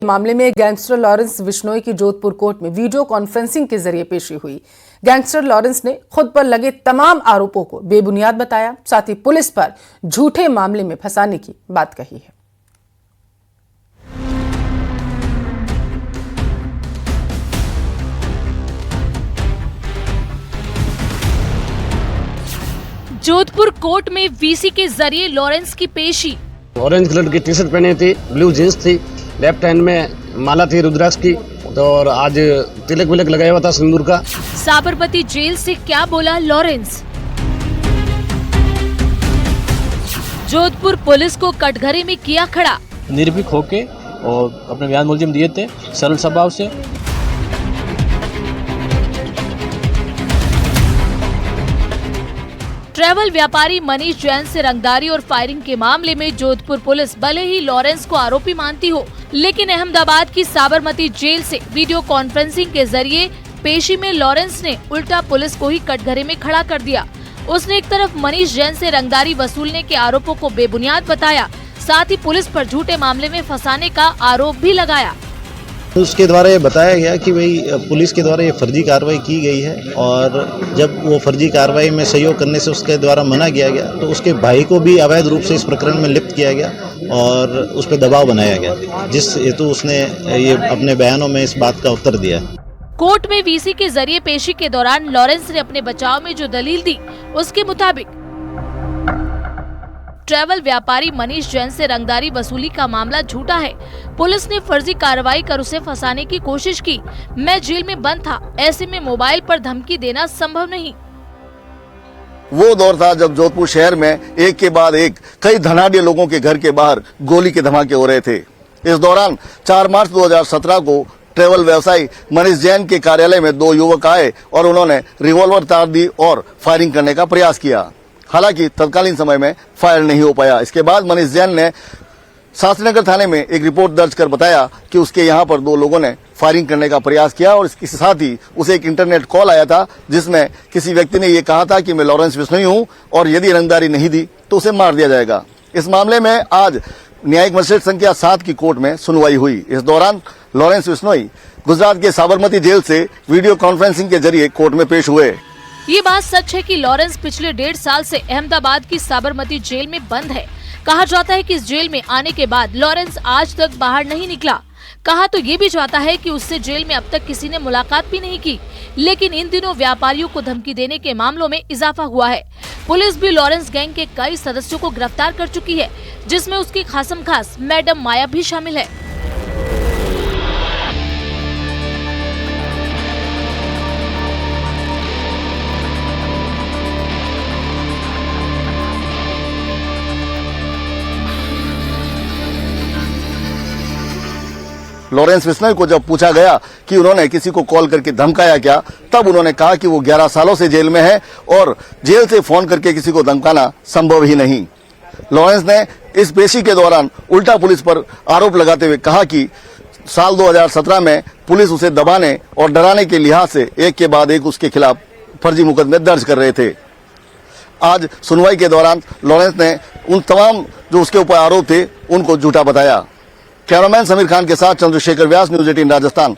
मामले में gangster Lawrence Bishnoi की जोधपुर कोर्ट में वीडियो कॉन्फ्रेंसिंग के जरिए पेशी हुई। गैंगस्टर लॉरेंस ने खुद पर लगे तमाम आरोपों को बेबुनियाद बताया, साथ ही पुलिस पर झूठे मामले में फंसाने की बात कही है। जोधपुर कोर्ट में वीसी के जरिए लॉरेंस की पेशी। ऑरेंज कलर की टी शर्ट पहनी थी, ब्लू जींस थी, लेफ्ट हैंड में माला थी रुद्राक्ष की, तो और आज तिलक विलक लगाया हुआ था सिंदूर का। साबरमती जेल से क्या बोला लॉरेंस? जोधपुर पुलिस को कटघरे में किया खड़ा। निर्भीक होके और अपने बयान मुलजिम दिए थे सरल स्वभाव से। ट्रैवल व्यापारी मनीष जैन से रंगदारी और फायरिंग के मामले में जोधपुर पुलिस भले ही लॉरेंस को आरोपी मानती हो, लेकिन अहमदाबाद की साबरमती जेल से वीडियो कॉन्फ्रेंसिंग के जरिए पेशी में लॉरेंस ने उल्टा पुलिस को ही कटघरे में खड़ा कर दिया। उसने एक तरफ मनीष जैन से रंगदारी वसूलने के आरोपों को बेबुनियाद बताया, साथ ही पुलिस पर झूठे मामले में फंसाने का आरोप भी लगाया। उसके द्वारा ये बताया गया कि भाई पुलिस के द्वारा ये फर्जी कार्रवाई की गई है और जब वो फर्जी कार्रवाई में सहयोग करने से उसके द्वारा मना किया गया तो उसके भाई को भी अवैध रूप से इस प्रकरण में लिप्त किया गया और उस पर दबाव बनाया गया, जिस हेतु उसने ये अपने बयानों में इस बात का उत्तर दिया। कोर्ट में वीसी के जरिए पेशी के दौरान लॉरेंस ने अपने बचाव में जो दलील दी, उसके मुताबिक ट्रैवल व्यापारी मनीष जैन से रंगदारी वसूली का मामला झूठा है। पुलिस ने फर्जी कार्रवाई कर उसे फंसाने की कोशिश की। मैं जेल में बंद था, ऐसे में मोबाइल पर धमकी देना संभव नहीं। वो दौर था जब जोधपुर शहर में एक के बाद एक कई धनाढ्य लोगों के घर के बाहर गोली के धमाके हो रहे थे। इस दौरान 4 मार्च 2017 को ट्रैवल व्यवसायी मनीष जैन के कार्यालय में 2 युवक आए और उन्होंने रिवॉल्वर तार दी और फायरिंग करने का प्रयास किया। हालांकि तत्कालीन समय में फायर नहीं हो पाया। इसके बाद मनीष जैन ने शास्त्रीनगर थाने में एक रिपोर्ट दर्ज कर बताया कि उसके यहाँ पर 2 लोगों ने फायरिंग करने का प्रयास किया और इसके साथ ही उसे एक इंटरनेट कॉल आया था जिसमें किसी व्यक्ति ने ये कहा था कि मैं लॉरेंस बिश्नोई हूँ और यदि रंगदारी नहीं दी तो उसे मार दिया जाएगा। इस मामले में आज न्यायिक मजिस्ट्रेट संख्या 7 की कोर्ट में सुनवाई हुई। इस दौरान लॉरेंस बिश्नोई गुजरात के साबरमती जेल से वीडियो कॉन्फ्रेंसिंग के जरिए कोर्ट में पेश हुए। ये बात सच है कि लॉरेंस पिछले 1.5 साल से अहमदाबाद की साबरमती जेल में बंद है। कहा जाता है कि इस जेल में आने के बाद लॉरेंस आज तक बाहर नहीं निकला। कहा तो ये भी जाता है कि उससे जेल में अब तक किसी ने मुलाकात भी नहीं की, लेकिन इन दिनों व्यापारियों को धमकी देने के मामलों में इजाफा हुआ है। पुलिस भी लॉरेंस गैंग के कई सदस्यों को गिरफ्तार कर चुकी है, जिसमें उसकी खासम खास मैडम माया भी शामिल है। लॉरेंस बिश्नोई को जब पूछा गया कि उन्होंने किसी को कॉल करके धमकाया क्या, तब उन्होंने कहा कि वो 11 सालों से जेल में है और जेल से फोन करके किसी को धमकाना संभव ही नहीं। लॉरेंस ने इस पेशी के दौरान उल्टा पुलिस पर आरोप लगाते हुए कहा कि साल 2017 में पुलिस उसे दबाने और डराने के लिहाज से एक के बाद एक उसके खिलाफ फर्जी मुकदमे दर्ज कर रहे थे। आज सुनवाई के दौरान लॉरेंस ने उन तमाम जो उसके ऊपर आरोप थे उनको झूठा बताया। कैमरामैन समीर खान के साथ चंद्रशेखर व्यास, न्यूज़ 18 राजस्थान।